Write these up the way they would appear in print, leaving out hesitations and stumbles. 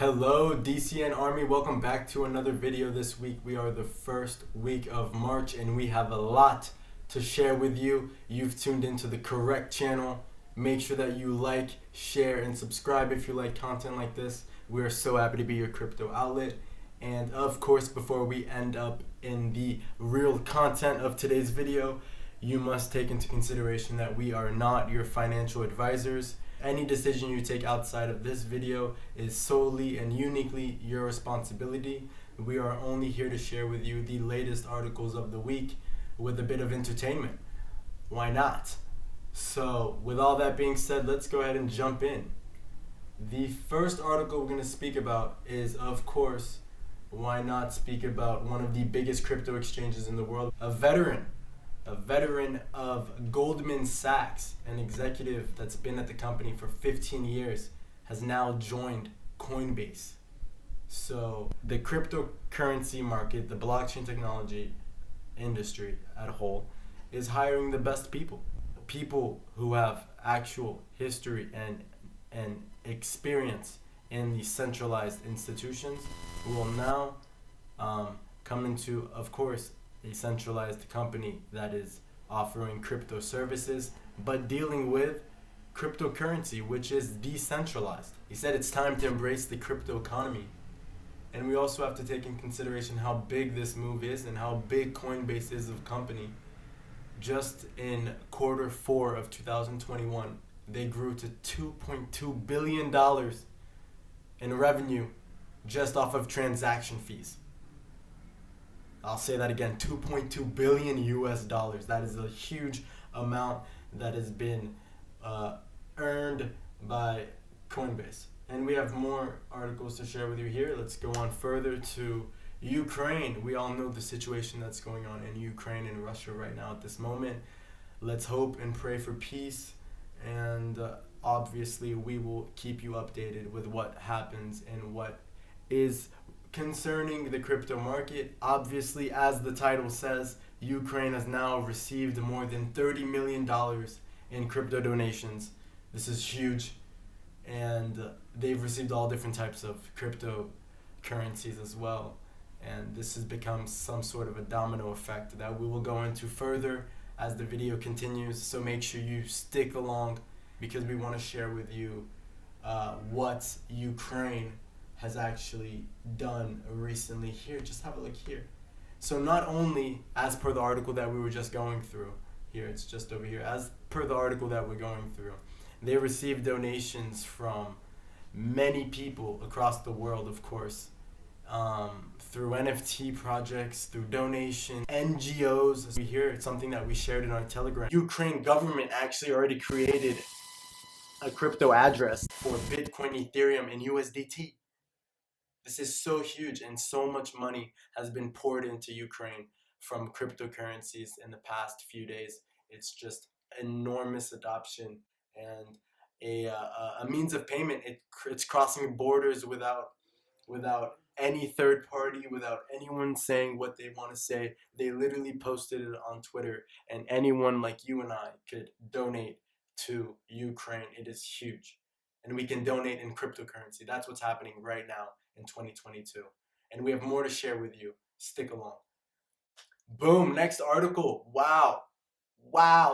Hello DCN Army, welcome back to another video this week. We are the first week of March and we have a lot to share with you. You've tuned into the correct channel. Make sure that you like, share, and subscribe if you like content like this. We are so happy to be your crypto outlet. And of course, before we end up in the real content of today's video, you must take into consideration that we are not your financial advisors. Any decision you take outside of this video is solely and uniquely your responsibility. We are only here to share with you the latest articles of the week with a bit of entertainment. Why not? So, with all that being said, let's go ahead and jump in. The first article we're going to speak about is, of course, why not speak about one of the biggest crypto exchanges in the world, a veteran of Goldman Sachs, an executive that's been at the company for 15 years, has now joined Coinbase. So the cryptocurrency market, the blockchain technology industry at a whole, is hiring the best people who have actual history and experience in the centralized institutions, who will now come into, of course, a centralized company that is offering crypto services, but dealing with cryptocurrency, which is decentralized. He said it's time to embrace the crypto economy. And we also have to take in consideration how big this move is and how big Coinbase is of a company. Just in quarter 4 of 2021, they grew to $2.2 billion in revenue just off of transaction fees. I'll say that again, 2.2 billion US dollars. That is a huge amount that has been earned by Coinbase. And we have more articles to share with you here. Let's go on further to Ukraine. We all know the situation that's going on in Ukraine and Russia right now at this moment. Let's hope and pray for peace. And obviously we will keep you updated with what happens and what is concerning the crypto market. Obviously, as the title says, Ukraine has now received more than $30 million in crypto donations. This is huge. And they've received all different types of cryptocurrencies as well. And this has become some sort of a domino effect that we will go into further as the video continues. So make sure you stick along, because we want to share with you what Ukraine has actually done recently. Here, just have a look here. So not only, as per the article that we were just going through, here, it's just over here, as per the article that we're going through, they received donations from many people across the world, of course, through NFT projects, through donations, NGOs. Here, it's something that we shared in our Telegram. Ukraine government actually already created a crypto address for Bitcoin, Ethereum, and USDT. This is so huge, and so much money has been poured into Ukraine from cryptocurrencies in the past few days. It's just enormous adoption and a means of payment. It's crossing borders without any third party, without anyone saying what they want to say. They literally posted it on Twitter, and anyone like you and I could donate to Ukraine. It is huge. And we can donate in cryptocurrency. That's what's happening right now in 2022. And we have more to share with you. Stick along. Boom, next article. Wow,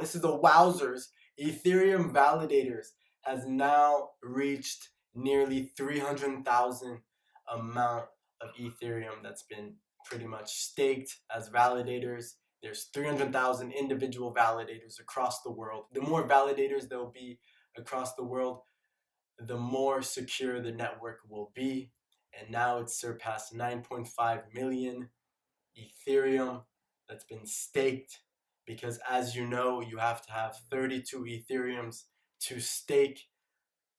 this is the wowzers. Ethereum validators has now reached nearly 300,000 amount of Ethereum that's been pretty much staked as validators. There's 300,000 individual validators across the world. The more validators there will be across the world, the more secure the network will be. And now it's surpassed 9.5 million Ethereum that's been staked, because as you know, you have to have 32 Ethereums to stake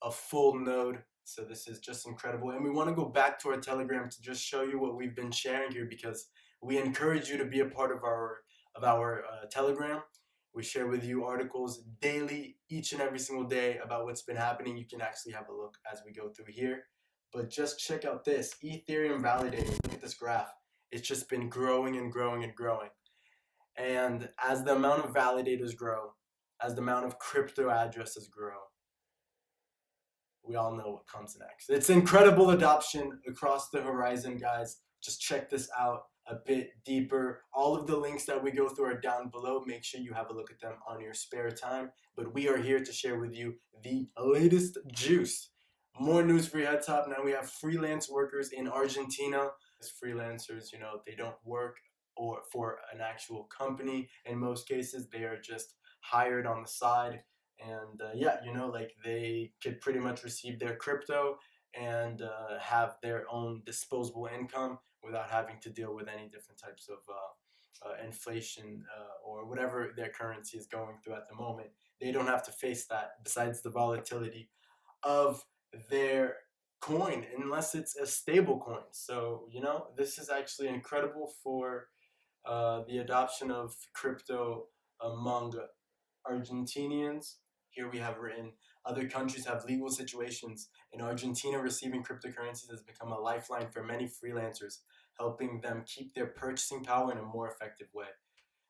a full node. So this is just incredible. And we want to go back to our Telegram to just show you what we've been sharing here, because we encourage you to be a part of our Telegram. We share with you articles daily, each and every single day, about what's been happening. You can actually have a look as we go through here. But just check out this Ethereum validator. Look at this graph. It's just been growing and growing and growing. And as the amount of validators grow, as the amount of crypto addresses grow, we all know what comes next. It's incredible adoption across the horizon, guys. Just check this out a bit deeper. All of the links that we go through are down below. Make sure you have a look at them on your spare time. But we are here to share with you the latest juice. More news for your head top. Now we have freelance workers in Argentina. As freelancers, they don't work or for an actual company. In most cases, they are just hired on the side, and yeah, like they could pretty much receive their crypto and have their own disposable income without having to deal with any different types of inflation or whatever their currency is going through at the moment. They don't have to face that, besides the volatility of their coin, unless it's a stable coin. So this is actually incredible for the adoption of crypto among Argentinians. Here we have written, other countries have legal situations. In Argentina, receiving cryptocurrencies has become a lifeline for many freelancers, helping them keep their purchasing power in a more effective way.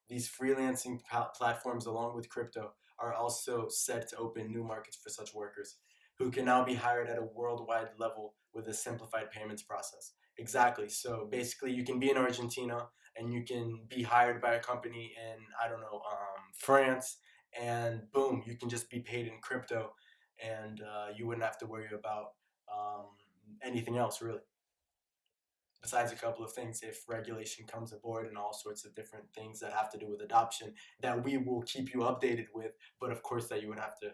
These freelancing platforms, along with crypto, are also set to open new markets for such workers, who can now be hired at a worldwide level with a simplified payments process. Exactly. So basically, you can be in Argentina and you can be hired by a company in, I don't know, France, and boom, you can just be paid in crypto, and you wouldn't have to worry about um, anything else really, besides a couple of things if regulation comes aboard and all sorts of different things that have to do with adoption that we will keep you updated with. But of course, that you would have to,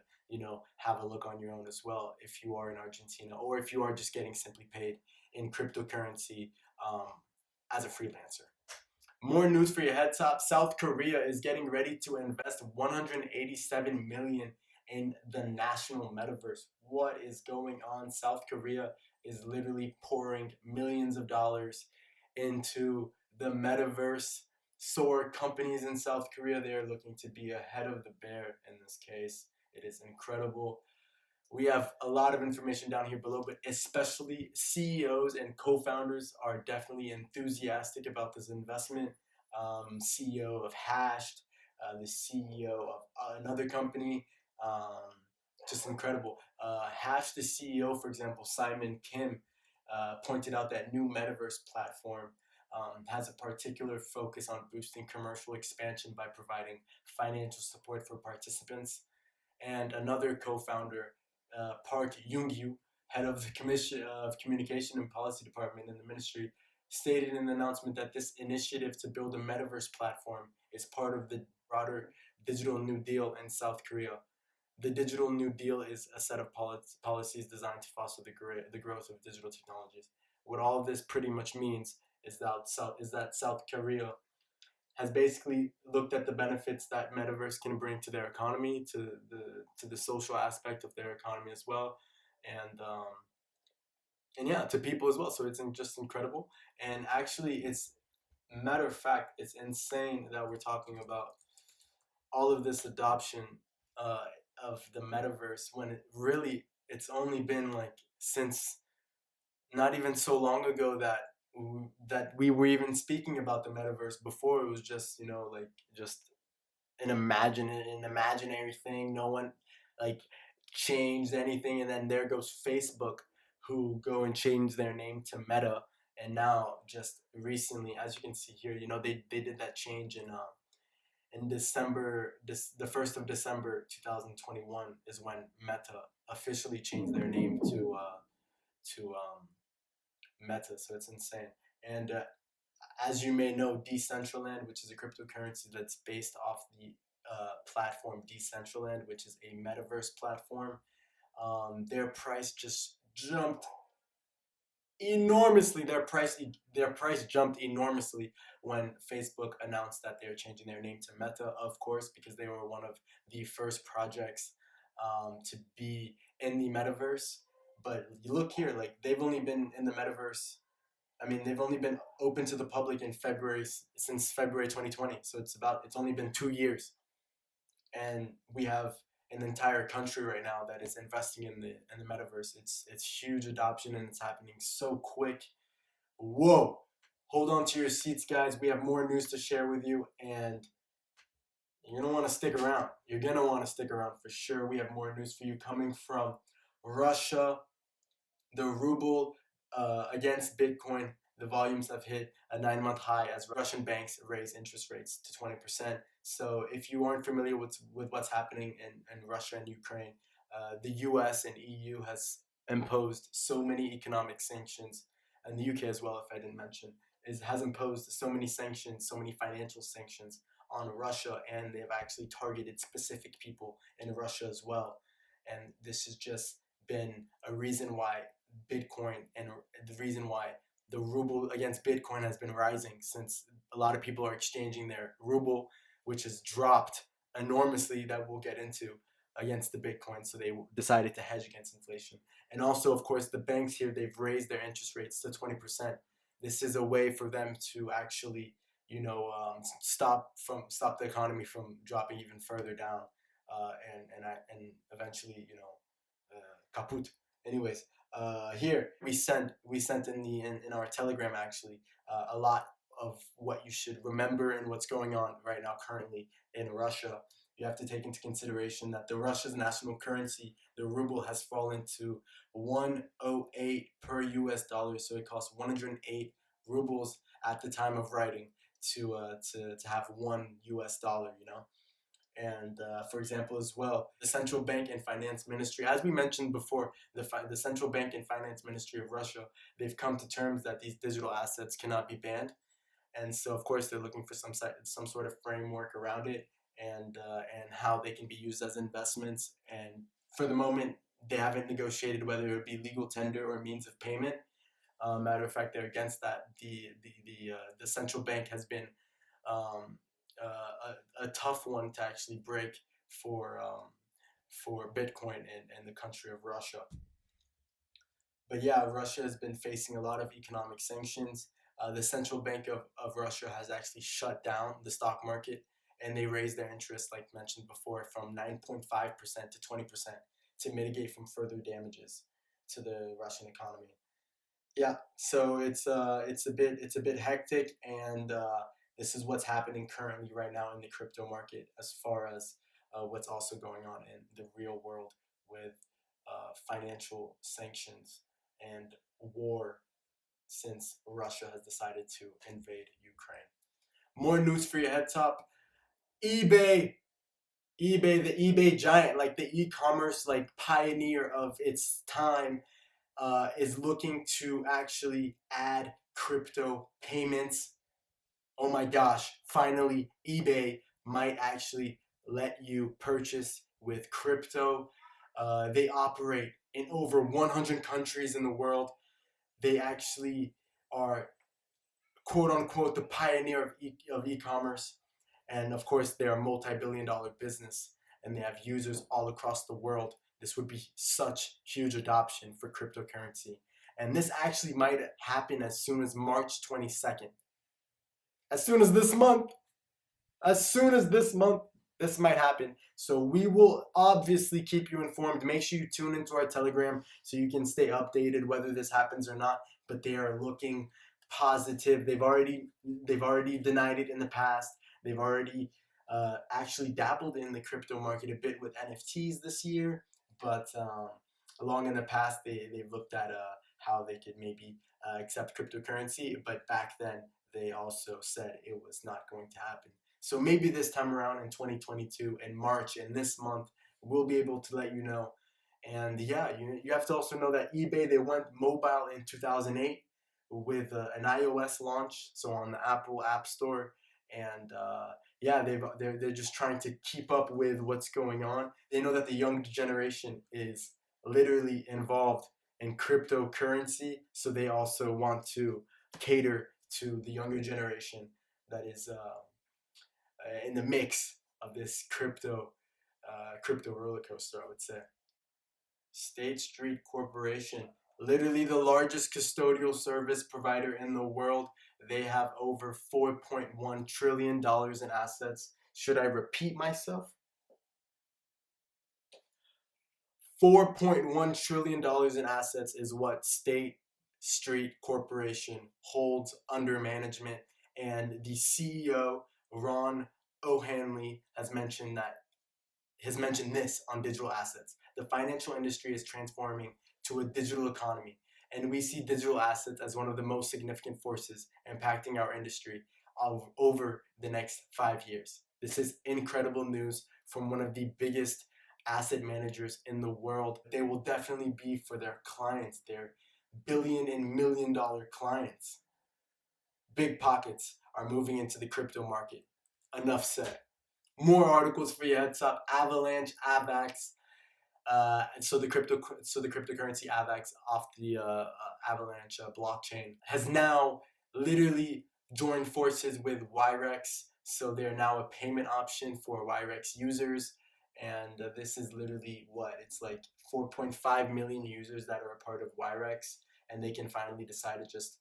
have a look on your own as well if you are in Argentina, or if you are just getting simply paid in cryptocurrency um, as a freelancer. More news for your head top. South Korea is getting ready to invest 187 million in the national metaverse. What is going on? South Korea is literally pouring millions of dollars into the metaverse. So companies in South Korea, they are looking to be ahead of the bear in this case. It is incredible. We have a lot of information down here below, but especially CEOs and co-founders are definitely enthusiastic about this investment. CEO of Hashed, the CEO of another company, um, just incredible. Hash, the CEO, for example, Simon Kim, pointed out that new metaverse platform has a particular focus on boosting commercial expansion by providing financial support for participants. And another co-founder, Park Young-yu, head of the Commission of Communication and Policy Department in the ministry, stated in an announcement that this initiative to build a metaverse platform is part of the broader Digital New Deal in South Korea. The Digital New Deal is a set of policies designed to foster the growth of digital technologies. What all of this pretty much means is that South Korea has basically looked at the benefits that metaverse can bring to their economy, to the social aspect of their economy as well, and yeah, to people as well. So it's just incredible. And actually, it's, matter of fact, it's insane that we're talking about all of this adoption uh, of the metaverse when it's only been like since not even so long ago that we were even speaking about the metaverse. Before, it was just like just an imaginary thing. No one like changed anything, and then there goes Facebook, who go and change their name to Meta. And now, just recently, as you can see here, they did that change in December. The 1st of December 2021 is when Meta officially changed their name to Meta. So it's insane. And as you may know, Decentraland, which is a cryptocurrency that's based off the platform Decentraland, which is a metaverse platform, their price just jumped enormously. Their price jumped enormously when Facebook announced that they're changing their name to Meta, of course, because they were one of the first projects to be in the metaverse. But you look here, like they've only been in the metaverse. I mean, they've only been open to the public in February, since February 2020. So it's only been 2 years, and we have an entire country right now that is investing in the metaverse. It's huge adoption, and it's happening so quick. Whoa! Hold on to your seats, guys. We have more news to share with you, and you're gonna want to stick around. You're gonna want to stick around for sure. We have more news for you coming from Russia, the ruble against Bitcoin, the volumes have hit a 9 month high as Russian banks raise interest rates to 20%. So, if you aren't familiar with what's happening in Russia and Ukraine, the US and EU has imposed so many economic sanctions, and the UK as well, if I didn't mention, has imposed so many sanctions, so many financial sanctions on Russia, and they've actually targeted specific people in Russia as well. And this has just been a reason why Bitcoin and the reason why the ruble against Bitcoin has been rising, since a lot of people are exchanging their ruble, which has dropped enormously, that we'll get into, against the Bitcoin. So they decided to hedge against inflation. And also, of course, the banks here, they've raised their interest rates to 20%. This is a way for them to actually, stop the economy from dropping even further down, and eventually, kaput. Anyways, here we sent in our Telegram, actually, a lot of what you should remember and what's going on right now currently in Russia. You have to take into consideration that the Russia's national currency, the ruble, has fallen to 108 per US dollar. So it costs 108 rubles at the time of writing to have $1. And for example, as well, the central bank and finance ministry, as we mentioned before, the central bank and finance ministry of Russia, they've come to terms that these digital assets cannot be banned. And so, of course, they're looking for some sort of framework around it, and how they can be used as investments. And for the moment, they haven't negotiated whether it would be legal tender or means of payment. Matter of fact, they're against that. The central bank has been um, a tough one to actually break for Bitcoin in the country of Russia. But yeah, Russia has been facing a lot of economic sanctions. The central bank of Russia has actually shut down the stock market, and they raised their interest, like mentioned before, from 9.5% to 20% to mitigate from further damages to the Russian economy. Yeah, so it's a bit hectic, and this is what's happening currently right now in the crypto market, as far as what's also going on in the real world with financial sanctions and war, since Russia has decided to invade Ukraine. More news for your head top. eBay, the eBay giant, like the e-commerce like pioneer of its time, is looking to actually add crypto payments. Oh my gosh, finally, eBay might actually let you purchase with crypto. They operate in over 100 countries in the world. They actually are, quote unquote, the pioneer of e-commerce. And of course, they're a multi-billion-dollar business, and they have users all across the world. This would be such huge adoption for cryptocurrency. And this actually might happen as soon as March 22nd. As soon as this month. As soon as this month, this might happen. So we will obviously keep you informed. Make sure you tune into our Telegram so you can stay updated whether this happens or not. But they are looking positive. They've already denied it in the past. They've already actually dabbled in the crypto market a bit with NFTs this year. But along in the past, they've looked at how they could maybe accept cryptocurrency. But back then, they also said it was not going to happen. So maybe this time around in 2022, in March, in this month, we'll be able to let you know. And yeah, you have to also know that eBay, they went mobile in 2008 with an iOS launch, so on the Apple App Store. And yeah, they're just trying to keep up with what's going on. They know that the young generation is literally involved in cryptocurrency, so they also want to cater to the younger generation that is in the mix of this crypto roller coaster, I would say. State Street Corporation, literally the largest custodial service provider in the world. They have over $4.1 trillion in assets. Should I repeat myself? $4.1 trillion in assets is what State Street Corporation holds under management. And the CEO, Ron O'Hanley, has mentioned that has mentioned this on digital assets. The financial industry is transforming to a digital economy, and we see digital assets as one of the most significant forces impacting our industry over the next 5 years. This is incredible news from one of the biggest asset managers in the world. They will definitely be for their clients, their billion and million dollar clients. Big pockets are moving into the crypto market. Enough said. More articles for you. Heads up. Avalanche, AVAX. So the cryptocurrency AVAX off the Avalanche blockchain has now literally joined forces with Wirex. So they're now a payment option for Wirex users, and this is literally what it's like 4.5 million users that are a part of Wirex, and they can finally decide to just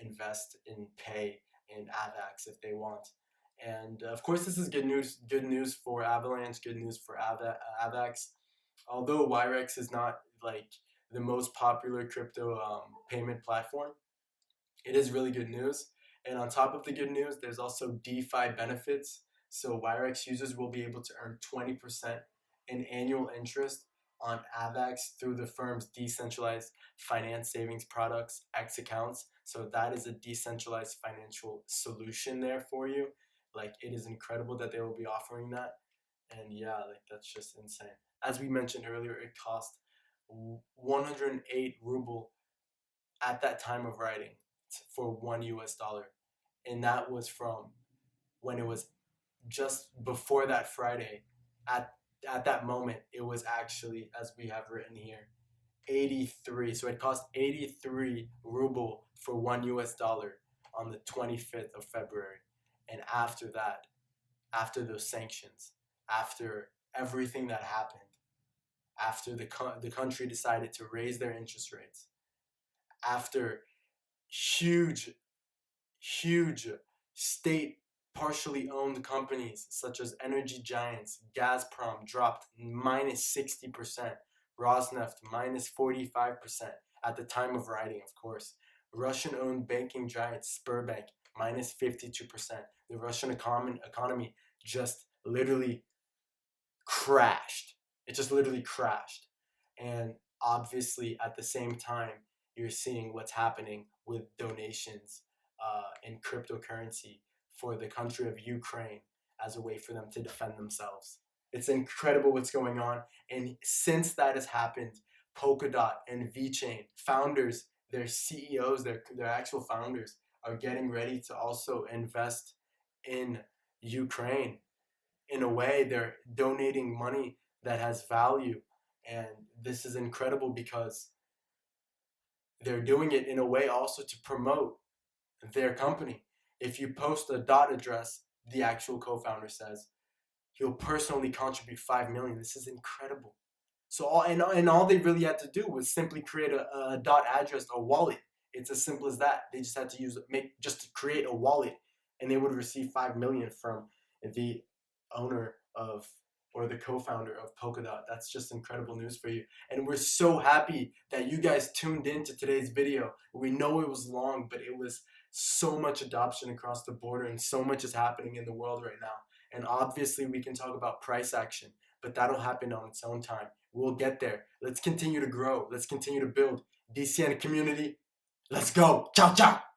invest and pay in AVAX if they want. And of course, this is good news. Good news for Avalanche. Good news for AVAX. Although Wirex is not like the most popular crypto payment platform, it is really good news. And on top of the good news, there's also DeFi benefits. So Wirex users will be able to earn 20% in annual interest on AVAX through the firm's decentralized finance savings products, X accounts. So that is a decentralized financial solution there for you. Like, it is incredible that they will be offering that. And yeah, like, that's just insane. As we mentioned earlier, it cost 108 ruble at that time of writing for $1. And that was from when it was just before that Friday. At that moment, it was actually, as we have written here, 83. So it cost 83 ruble for $1 on the 25th of February. And after that, after those sanctions, after everything that happened, after the country decided to raise their interest rates, after huge state partially owned companies such as energy giants, Gazprom dropped minus 60%, Rosneft minus 45% at the time of writing, of course. Russian owned banking giant Sberbank minus 52%. The Russian economy just literally crashed. It just literally crashed. And obviously, at the same time, you're seeing what's happening with donations in cryptocurrency for the country of Ukraine as a way for them to defend themselves. It's incredible what's going on. And since that has happened, Polkadot and VeChain founders, their CEOs, their actual founders, are getting ready to also invest in Ukraine. In a way, they're donating money that has value. And this is incredible because they're doing it in a way also to promote their company. If you post a dot address, the actual co-founder says, he'll personally contribute 5 million. This is incredible. So all they really had to do was simply create a dot address, a wallet. It's as simple as that. They just had to just create a wallet, and they would receive 5 million from the owner of, or the co-founder of Polkadot. That's just incredible news for you. And we're so happy that you guys tuned in to today's video. We know it was long, but it was so much adoption across the border, and so much is happening in the world right now. And obviously we can talk about price action, but that'll happen on its own time. We'll get there. Let's continue to grow. Let's continue to build. DCN community. Let's go. Ciao, ciao.